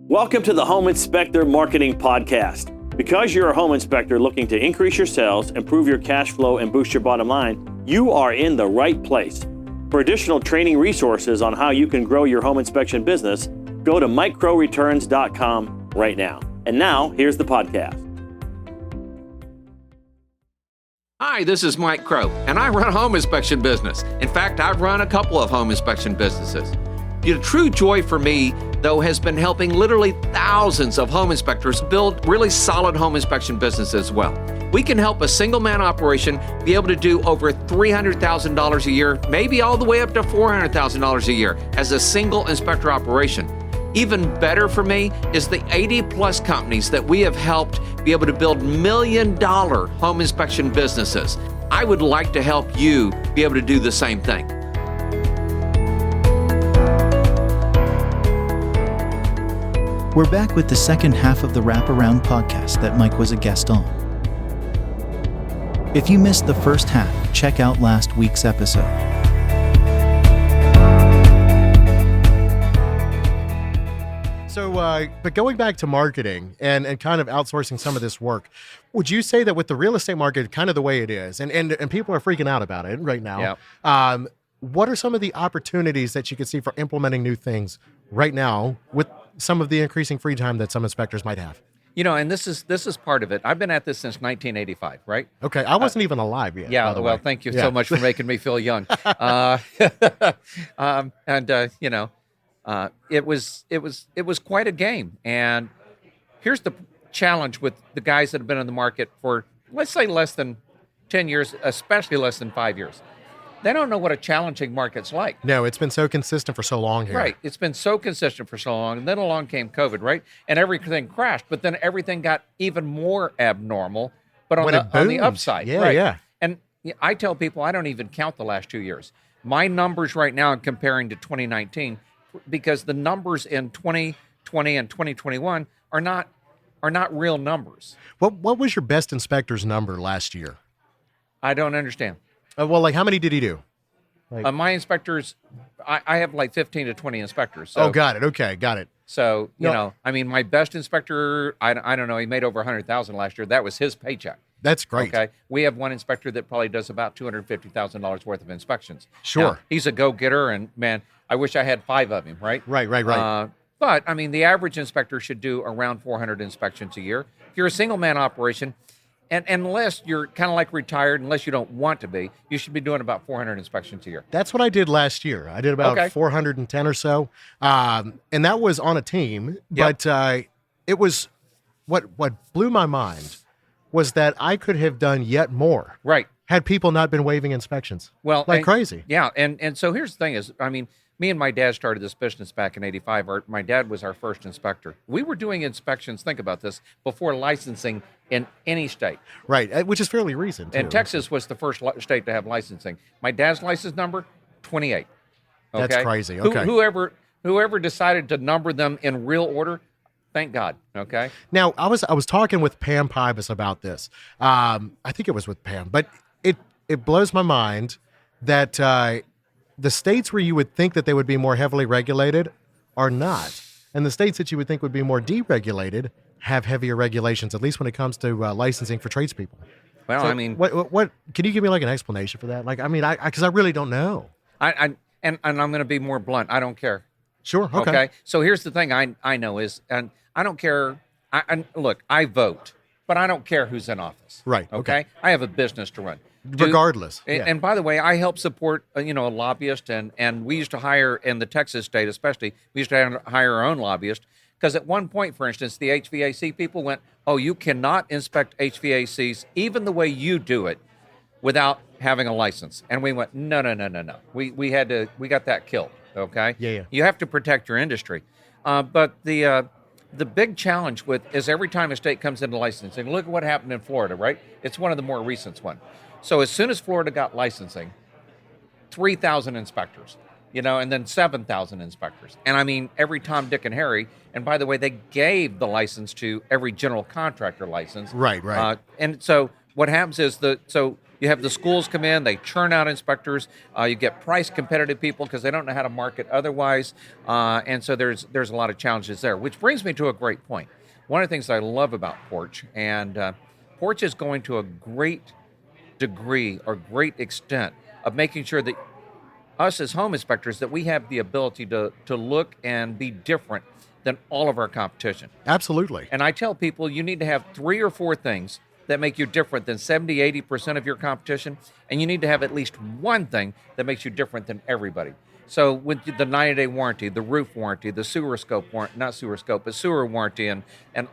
Welcome to the Home Inspector Marketing Podcast. Because you're a home inspector looking to increase your sales, improve your cash flow, and boost your bottom line, you are in the right place. For additional training resources on how you can grow your home inspection business, go to microreturns.com right now. And now, here's the podcast. Hi, this is Mike Crow, and I run a home inspection business. In fact, I've run a couple of home inspection businesses. The true joy for me, though, has been helping literally thousands of home inspectors build really solid home inspection businesses as well. We can help a single-man operation be able to do over $300,000 a year, maybe all the way up to $400,000 a year as a single inspector operation. Even better for me is the 80-plus companies that we have helped be able to build million-dollar home inspection businesses. I would like to help you be able to do the same thing. We're back with the second half of the Wraparound podcast that Mike was a guest on. If you missed the first half, check out last week's episode. So, but going back to marketing and kind of outsourcing some of this work, would you say that with the real estate market kind of the way it is, and people are freaking out about it right now, what are some of the opportunities that you could see for implementing new things right now with some of the increasing free time that some inspectors might have? You know, and this is part of it. I've been at this since 1985, right? Okay, I wasn't even alive yet. Yeah, by the well, way. thank you so much for making me feel young. It was quite a game. And here's the challenge with the guys that have been in the market for, let's say, less than 10 years, especially less than 5 years. They don't know what a challenging market's like. No, it's been so consistent for so long here. Right. It's been so consistent for so long. And then along came COVID, right? And everything crashed. But then everything got even more abnormal, but on the upside. Yeah, right? yeah. And I tell people I don't even count the last 2 years. My numbers right now, I'm comparing to 2019, because the numbers in 2020 and 2021 are not real numbers. What was your best inspector's number last year? I don't understand. Well, like how many did he do? My inspectors, I have like 15 to 20 inspectors. So, oh, got it. Okay, got it. So, my best inspector, I don't know, he made over $100,000 last year. That was his paycheck. That's great. Okay. We have one inspector that probably does about $250,000 worth of inspections. Sure. Now, he's a go-getter, and man, I wish I had 5 of him, right? Right. But, I mean, the average inspector should do around 400 inspections a year. If you're a single-man operation, and unless you're kind of like retired, unless you don't want to be, you should be doing about 400 inspections a year. That's what I did last year. I did about 410 or so, and that was on a team. Yep. But it was what blew my mind was that I could have done yet more. Right. Had people not been waiving inspections. Well, crazy. Yeah, and so here's the thing is, I mean, me and my dad started this business back in 85. My dad was our first inspector. We were doing inspections, think about this, before licensing in any state. Right, which is fairly recent, too. And Texas was the first state to have licensing. My dad's license number, 28. Okay? That's crazy, okay. Whoever decided to number them in real order, thank God, okay? Now, I was talking with Pam Pybus about this. I think it was with Pam, but it blows my mind that the states where you would think that they would be more heavily regulated are not. And the states that you would think would be more deregulated have heavier regulations, at least when it comes to licensing for tradespeople. Well, So I mean, what can you give me like an explanation for that? Like, I mean, because I really don't know. and I'm going to be more blunt. I don't care. Sure. Okay. So here's the thing I know is, and I don't care. Look, I vote, but I don't care who's in office. Right, okay. I have a business to run. Regardless. And by the way, I help support, a lobbyist, and we used to hire, in the Texas state especially, we used to hire our own lobbyist, because at one point, for instance, the HVAC people went, oh, you cannot inspect HVACs even the way you do it without having a license. And we went, no. We got that killed, okay? Yeah. You have to protect your industry. But the big challenge is every time a state comes into licensing, look at what happened in Florida, right? It's one of the more recent ones. So as soon as Florida got licensing, 3,000 inspectors, and then 7,000 inspectors. And I mean, every Tom, Dick, and Harry. And by the way, they gave the license to every general contractor license. Right. And so what happens is You have the schools come in, they churn out inspectors. You get price competitive people because they don't know how to market otherwise. And so there's a lot of challenges there, which brings me to a great point. One of the things I love about Porch, and Porch is going to a great degree or great extent of making sure that us as home inspectors, that we have the ability to look and be different than all of our competition. Absolutely. And I tell people you need to have 3 or 4 things that make you different than 70, 80% of your competition, and you need to have at least one thing that makes you different than everybody. So with the 90-day warranty, the roof warranty, the sewer scope warranty, not sewer scope, but sewer warranty, and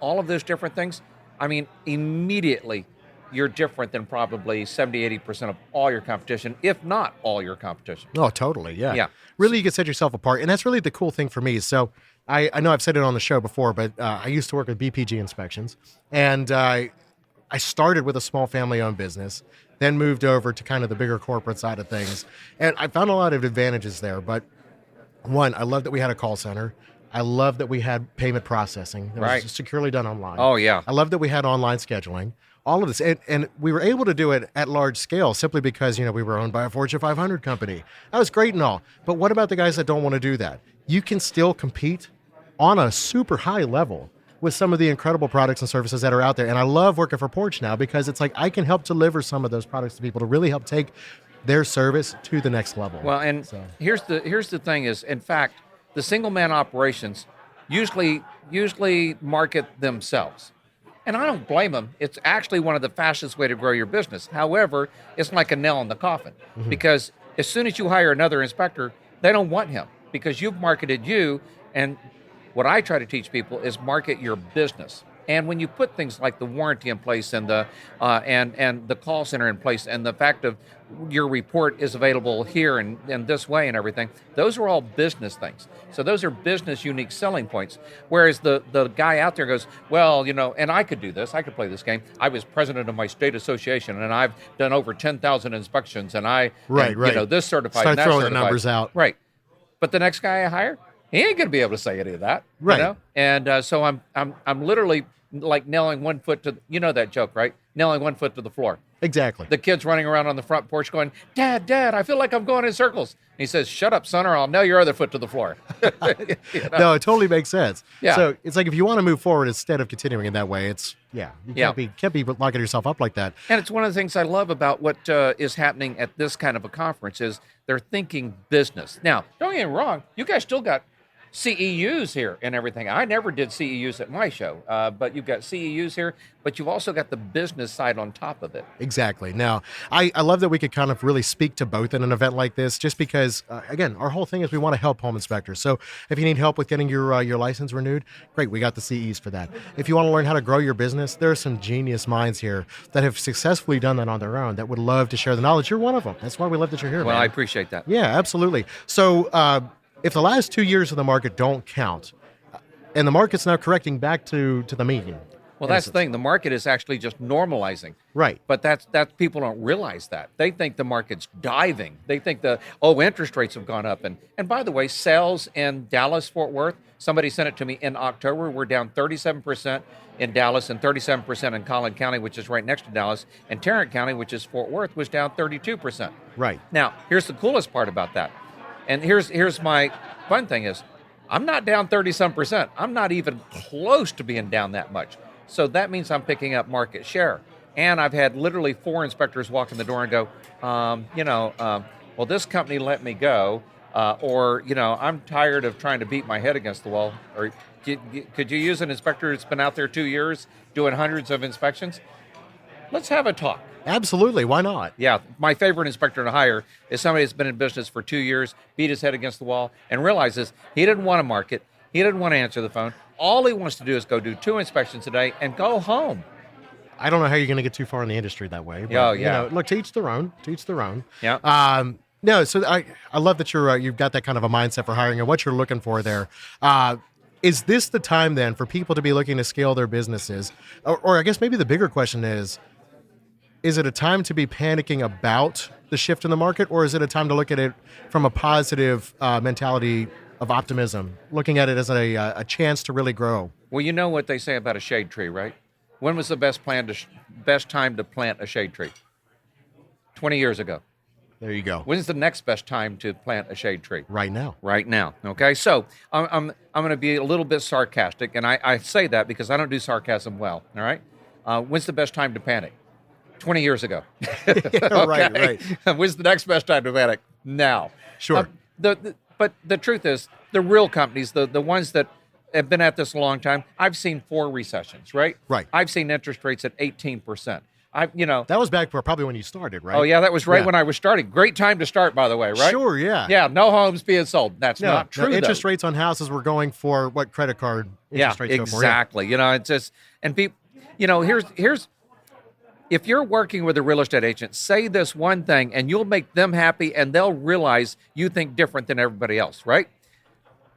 all of those different things, I mean, immediately you're different than probably 70, 80% of all your competition, if not all your competition. Oh, totally. Yeah. Yeah. Really, you can set yourself apart. And that's really the cool thing for me. So I know I've said it on the show before, but I used to work with BPG Inspections. And I started with a small family-owned business, then moved over to kind of the bigger corporate side of things. And I found a lot of advantages there. But one, I love that we had a call center. I love that we had payment processing that was securely done online. Oh, yeah. I love that we had online scheduling. All of this, and we were able to do it at large scale simply because, we were owned by a Fortune 500 company. That was great and all. But what about the guys that don't want to do that? You can still compete on a super high level with some of the incredible products and services that are out there. And I love working for Porch now because it's like I can help deliver some of those products to people to really help take their service to the next level. Well, and here's the thing is, in fact, the single man operations usually market themselves. And I don't blame them. It's actually one of the fastest way to grow your business. However, it's like a nail in the coffin because as soon as you hire another inspector, they don't want him because you've marketed you. And what I try to teach people is market your business. And when you put things like the warranty in place and the and the call center in place and the fact of your report is available here and this way and everything, those are all business things. So those are business unique selling points. Whereas the guy out there goes, well, and I could do this. I could play this game. I was president of my state association and I've done over 10,000 inspections and this certified. Start and that throwing certified. the numbers out. Right. But the next guy I hire, he ain't going to be able to say any of that. Right. And so I'm literally like nailing one foot to, that joke, right? Nailing one foot to the floor. Exactly. The kid's running around on the front porch going, Dad, I feel like I'm going in circles. And he says, shut up, son, or I'll nail your other foot to the floor. No, it totally makes sense. Yeah. So it's like if you want to move forward instead of continuing in that way, you can't be locking yourself up like that. And it's one of the things I love about what is happening at this kind of a conference is they're thinking business. Now, don't get me wrong, you guys still got CEUs here and everything. I never did CEUs at my show, but you've got CEUs here, but you've also got the business side on top of it. Exactly. Now, I love that we could kind of really speak to both in an event like this, just because, again, our whole thing is we want to help home inspectors. So if you need help with getting your license renewed, great, we got the CEs for that. If you want to learn how to grow your business, there are some genius minds here that have successfully done that on their own that would love to share the knowledge. You're one of them. That's why we love that you're here, Well, man. I appreciate that. Yeah, absolutely. So if the last 2 years of the market don't count, and the market's now correcting back to the mean. Well, that's the thing. The market is actually just normalizing. Right. But that's people don't realize that. They think the market's diving. They think interest rates have gone up. And by the way, sales in Dallas, Fort Worth, somebody sent it to me in October. We're down 37% in Dallas and 37% in Collin County, which is right next to Dallas. And Tarrant County, which is Fort Worth, was down 32%. Right. Now, here's the coolest part about that. And here's my fun thing is, I'm not down 30-some%. I'm not even close to being down that much. So that means I'm picking up market share. And I've had literally 4 inspectors walk in the door and go, well, this company let me go, or I'm tired of trying to beat my head against the wall. Or could you use an inspector that's been out there 2 years doing hundreds of inspections? Let's have a talk. Absolutely. Why not? Yeah. My favorite inspector to hire is somebody that's been in business for 2 years, beat his head against the wall, and realizes he didn't want to market. He didn't want to answer the phone. All he wants to do is go do 2 inspections a day and go home. I don't know how you're going to get too far in the industry that way. But, Oh, yeah. Look, to each their own. To each their own. Yeah. No, so I love that you've got that kind of a mindset for hiring and what you're looking for there. Is this the time then for people to be looking to scale their businesses? Or I guess maybe the bigger question is it a time to be panicking about the shift in the market, or is it a time to look at it from a positive mentality of optimism, looking at it as a chance to really grow? Well, you know what they say about a shade tree, right? When was the best time to plant a shade tree? 20 years ago. There you go. When's the next best time to plant a shade tree? Right now. Right now. Okay. So I'm going to be a little bit sarcastic, and I say that because I don't do sarcasm well. All right. When's the best time to panic? 20 years ago. Right. When's the next best time to panic? Now. Sure. But the truth is, the real companies, the ones that have been at this a long time, I've seen 4 recessions, right? Right. I've seen interest rates at 18%. That was back probably when you started, right? Oh, yeah, that was right when I was starting. Great time to start, by the way, right? Sure, yeah. Yeah, no homes being sold. That's not true, interest though. rates on houses were going for what credit card interest rates go for. Exactly. It's just, and people, here's, if you're working with a real estate agent, say this one thing and you'll make them happy and they'll realize you think different than everybody else, right?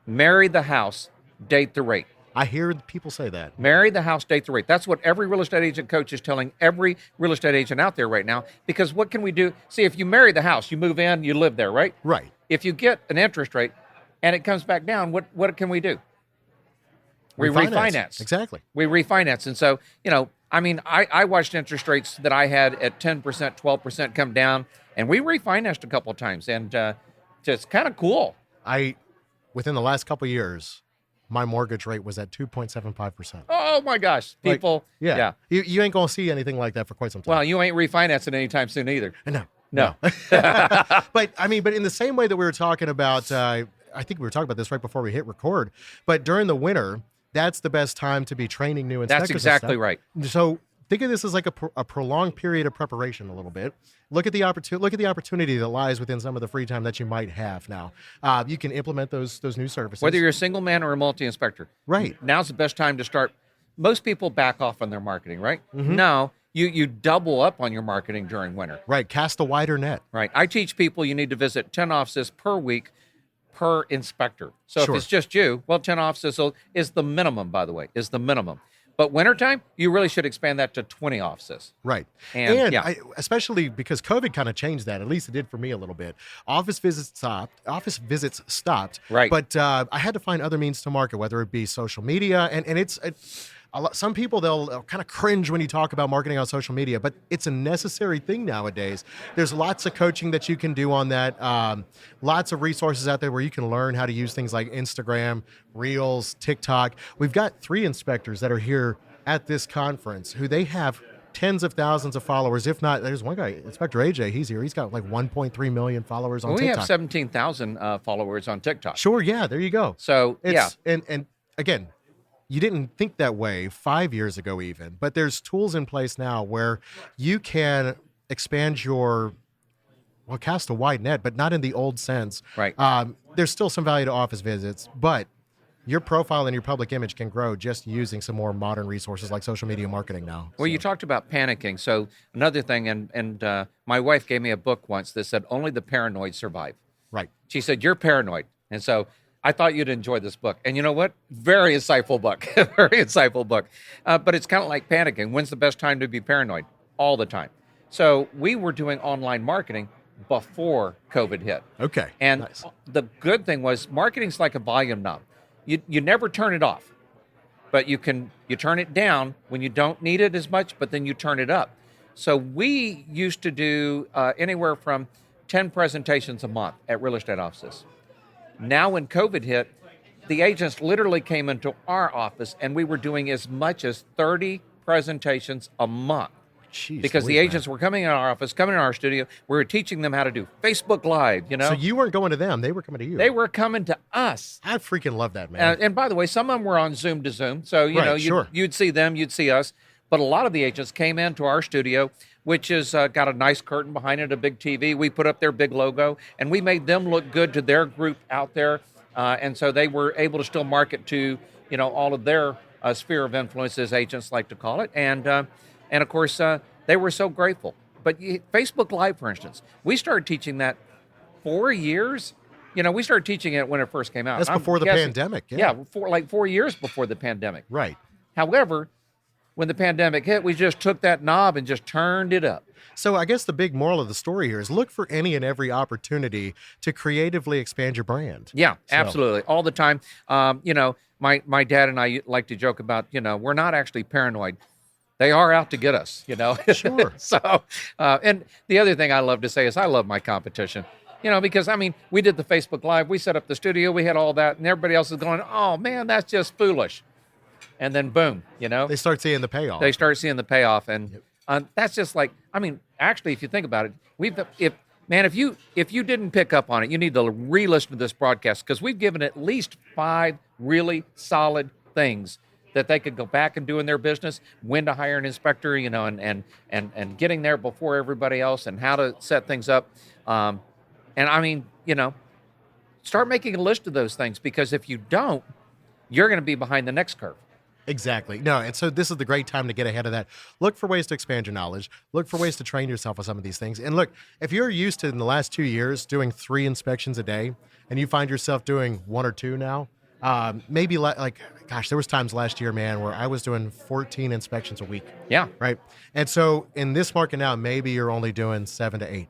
Marry the house, date the rate. I hear people say that. Marry the house, date the rate. That's what every real estate agent coach is telling every real estate agent out there right now. Because what can we do? See, if you marry the house, you move in, you live there, right? Right. If you get an interest rate and it comes back down, what can we do? We refinance. Exactly. We refinance. And so, I watched interest rates that I had at 10%, 12% come down, and we refinanced a couple of times. And just kind of cool. Within the last couple of years, my mortgage rate was at 2.75%. Oh my gosh, people. Yeah. You ain't going to see anything like that for quite some time. Well, you ain't refinancing anytime soon either. No. But in the same way that we were talking about, I think we were talking about this right before we hit record, but during the winter, that's the best time to be training new inspectors. That's exactly right. So think of this as like a prolonged period of preparation a little bit. Look at the opportunity that lies within some of the free time that you might have now. You can implement those new services. Whether you're a single man or a multi-inspector. Right. Now's the best time to start. Most people back off on their marketing, right? Mm-hmm. No, you double up on your marketing during winter. Right. Cast a wider net. Right. I teach people you need to visit 10 offices per week per inspector. So Sure. if it's just you, 10 offices is the minimum, by the way, is the minimum. But wintertime, you really should expand that to 20 offices. Right. And especially because COVID kind of changed that. At least it did for me a little bit. Office visits stopped. Right. But I had to find other means to market, whether it be social media. And it's a lot, some people, they'll kind of cringe when you talk about marketing on social media, but it's a necessary thing nowadays. There's lots of coaching that you can do on that. Lots of resources out there where you can learn how to use things like Instagram, Reels, TikTok. We've got 3 inspectors that are here at this conference who they have tens of thousands of followers. If not, there's one guy, Inspector AJ, he's here. He's got like 1.3 million followers on TikTok. We have 17,000 followers on TikTok. Sure, yeah, there you go. So, And again, you didn't think that way 5 years ago even, but there's tools in place now where you can expand cast a wide net, but not in the old sense. Right. There's still some value to office visits, but your profile and your public image can grow just using some more modern resources like social media marketing now. Well, you talked about panicking. So another thing, and my wife gave me a book once that said, "Only the paranoid survive." Right. She said, "You're paranoid." And so I thought you'd enjoy this book. And you know what? Very insightful book. Very insightful book. But it's kind of like panicking. When's the best time to be paranoid? All the time. So we were doing online marketing before COVID hit. Okay. And nice. The good thing was marketing's like a volume knob. You never turn it off, but you turn it down when you don't need it as much, but then you turn it up. So we used to do anywhere from 10 presentations a month at real estate offices. Now when COVID hit, the agents literally came into our office and we were doing as much as 30 presentations a month. Jeez, because the agents were coming in our office, coming in our studio. We were teaching them how to do Facebook Live, So you weren't going to them. They were coming to you. They were coming to us. I freaking love that, man. And by the way, some of them were on Zoom to Zoom. So, you'd see them, you'd see us. But a lot of the agents came into our studio, which has got a nice curtain behind it, a big TV. We put up their big logo, and we made them look good to their group out there. And so they were able to still market to, all of their sphere of influence, as agents like to call it. And of course, they were so grateful. But Facebook Live, for instance, we started teaching that 4 years. We started teaching it when it first came out. That's before the pandemic. Yeah, 4 years before the pandemic. Right. However, when the pandemic hit, we just took that knob and just turned it up. So I guess the big moral of the story here is look for any and every opportunity to creatively expand your brand. Yeah, absolutely. All the time. My dad and I like to joke about, we're not actually paranoid. they are out to get us, Sure. So, and the other thing I love to say is I love my competition, because I mean, we did the Facebook Live, we set up the studio, we had all that, and everybody else is going, oh man, that's just foolish. And then boom, They start seeing the payoff. They start seeing the payoff. And that's just like, I mean, actually, if you think about it, if you didn't pick up on it, you need to re-listen to this broadcast, because we've given at least 5 really solid things that they could go back and do in their business, when to hire an inspector, and getting there before everybody else, and how to set things up. And I mean, start making a list of those things, because if you don't, you're going to be behind the next curve. Exactly. No, and so this is the great time to get ahead of that. Look for ways to expand your knowledge. Look for ways to train yourself on some of these things. And look, if you're used to, in the last 2 years, doing 3 inspections a day, and you find yourself doing 1 or 2 now, maybe there was times last year, man, where I was doing 14 inspections a week. Yeah. Right. And so in this market now, maybe you're only doing 7 to 8.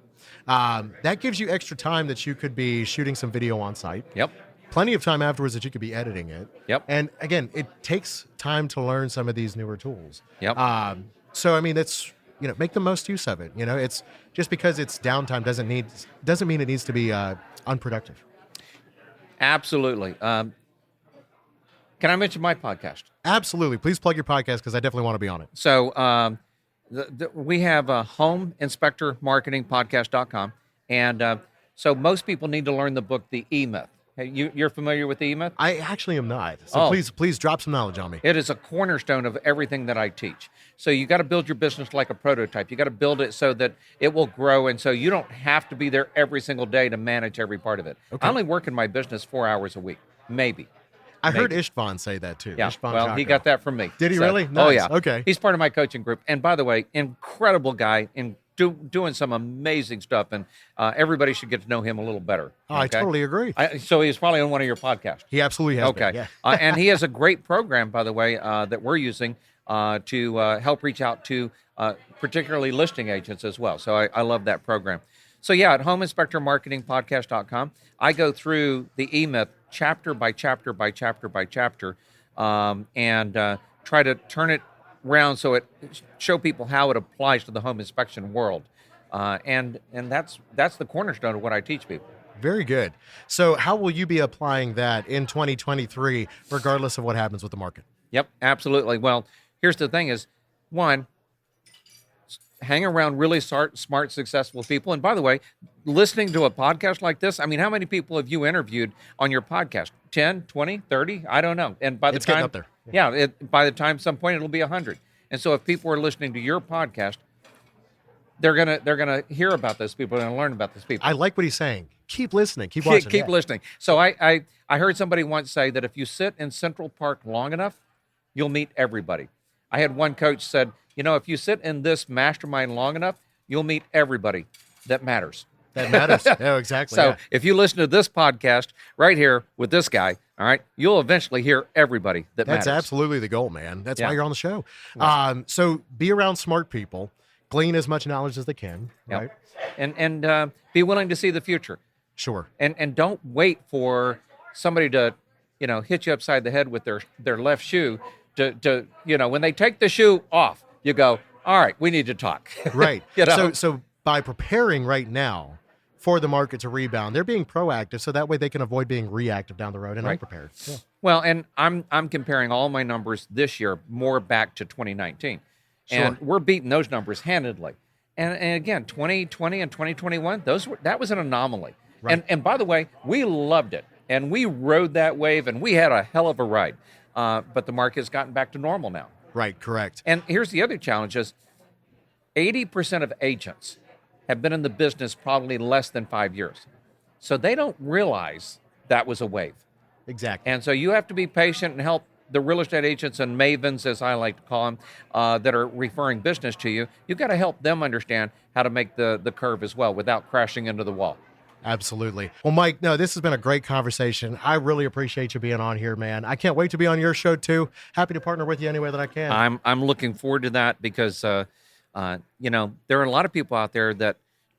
That gives you extra time that you could be shooting some video on site. Yep. Plenty of time afterwards that you could be editing it. Yep. And again, it takes time to learn some of these newer tools. Yep. So I mean, that's, make the most use of it. It's just because it's downtime doesn't mean it needs to be unproductive. Absolutely. Can I mention my podcast? Absolutely. Please plug your podcast, because I definitely want to be on it. So we have homeinspectormarketingpodcast.com. And so most people need to learn the book, The E-Myth. You're familiar with the E-Myth? I actually am not. So please drop some knowledge on me. It is a cornerstone of everything that I teach. So you got to build your business like a prototype. You got to build it so that it will grow, and so you don't have to be there every single day to manage every part of it. Okay. I only work in my business 4 hours a week, maybe. I heard Istvan say that too. Yeah, Istvan well, he Jocko. got that from me. Did he really? Nice. Oh, yeah. Okay. He's part of my coaching group. And by the way, incredible guy, doing some amazing stuff, and everybody should get to know him a little better. Oh, I totally agree. So he's probably on one of your podcasts. He absolutely has Okay. been, yeah. And he has a great program, by the way, that we're using to help reach out to particularly listing agents as well. So I love that program. So yeah, at homeinspectormarketingpodcast.com, I go through the E-Myth chapter by chapter by chapter by chapter, and try to turn it around so it show people how it applies to the home inspection world. And that's the cornerstone of what I teach people. Very good. So how will you be applying that in 2023, regardless of what happens with the market? Yep, absolutely. Well, here's the thing is, one, hang around really smart, successful people. And by the way, listening to a podcast like this, I mean, how many people have you interviewed on your podcast? 10, 20, 30? I don't know. And by the It's time, getting up there. Yeah, by the time some point, it'll be 100. And so if people are listening to your podcast, they're gonna hear about those people, they're gonna learn about those people. I like what he's saying. Keep listening. Keep watching. Keep listening. So I heard somebody once say that if you sit in Central Park long enough, you'll meet everybody. I had one coach said, if you sit in this mastermind long enough, you'll meet everybody that matters. That matters. Oh, exactly. So yeah. if you listen to this podcast right here with this guy, all right, you'll eventually hear everybody that matters. That's absolutely the goal, man. That's why Yeah. you're on the show. Yeah. So be around smart people, glean as much knowledge as they can, Yep. right? And be willing to see the future. Sure. And don't wait for somebody to, hit you upside the head with their left shoe to when they take the shoe off, you go, all right, we need to talk. Right. You know? So by preparing right now for the market to rebound, they're being proactive, so that way they can avoid being reactive down the road and Right. unprepared. Yeah. Well, and I'm comparing all my numbers this year more back to 2019. And Sure. we're beating those numbers handedly. And again, 2020 and 2021, that was an anomaly. Right. And by the way, we loved it. And we rode that wave, and we had a hell of a ride. But the market's gotten back to normal now. Right, correct. And here's the other challenge is 80% of agents have been in the business probably less than 5 years. So they don't realize that was a wave. Exactly. And so you have to be patient and help the real estate agents and mavens, as I like to call them, that are referring business to you. You've got to help them understand how to make the curve as well without crashing into the wall. Absolutely. Well, Mike, no, this has been a great conversation. I really appreciate you being on here, man. I can't wait to be on your show too. Happy to partner with you any way that I can. I'm looking forward to that because, there are a lot of people out there that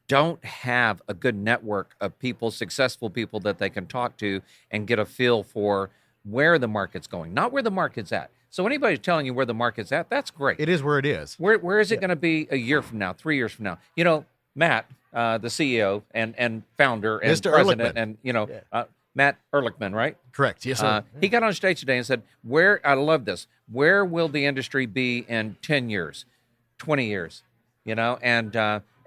don't have a good network of people, successful people that they can talk to and get a feel for where the market's going, not where the market's at. So anybody's telling you where the market's at, that's great. It is where it is. Where is it going to be a year from now, 3 years from now? You know, Matt, the CEO and founder and Mr. president, Ehrlichman. and Matt Ehrlichman, right? Correct. Yes, sir. He got on stage today and said, I love this. Where will the industry be in 10 years, 20 years? You know, and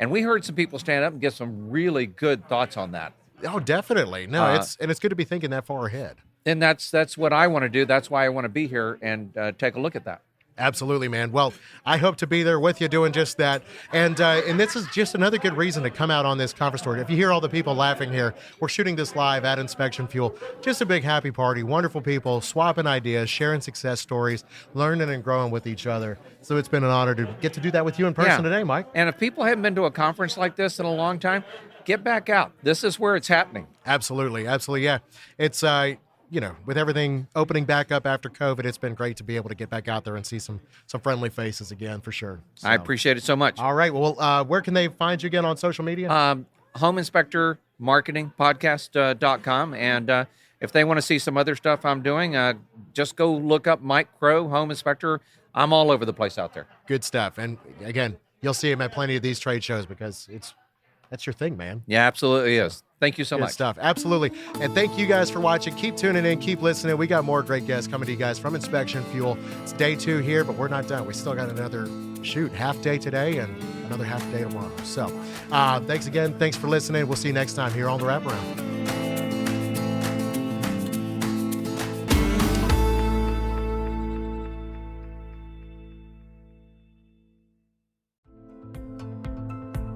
we heard some people stand up and give some really good thoughts on that. Oh, definitely. No, it's good to be thinking that far ahead. And that's what I want to do. That's why I want to be here and take a look at that. Absolutely, man. Well, I hope to be there with you doing just that. And this is just another good reason to come out on this conference tour. If you hear all the people laughing here, we're shooting this live at Inspection Fuel. Just a big happy party, wonderful people, swapping ideas, sharing success stories, learning and growing with each other. So it's been an honor to get to do that with you in person today, Mike. And if people haven't been to a conference like this in a long time, get back out. This is where it's happening. Absolutely. Absolutely. Yeah. It's, with everything opening back up after COVID, it's been great to be able to get back out there and see some friendly faces again, for sure. So. I appreciate it so much. All right. Well, where can they find you again on social media? Home Inspector Marketing Podcast.com. And if they want to see some other stuff I'm doing, just go look up Mike Crow, Home Inspector. I'm all over the place out there. Good stuff. And again, you'll see him at plenty of these trade shows because that's your thing, man. Yeah, absolutely is. Thank you so much. Good stuff. Absolutely. And thank you guys for watching. Keep tuning in. Keep listening. We got more great guests coming to you guys from Inspection Fuel. It's day 2 here, but we're not done. We still got another half day today and another half day tomorrow. So thanks again. Thanks for listening. We'll see you next time here on The Wraparound.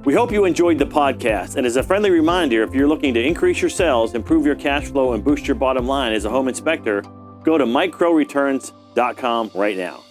We hope you enjoyed the podcast, and as a friendly reminder, if you're looking to increase your sales, improve your cash flow, and boost your bottom line as a home inspector, go to MikeCrowReturns.com right now.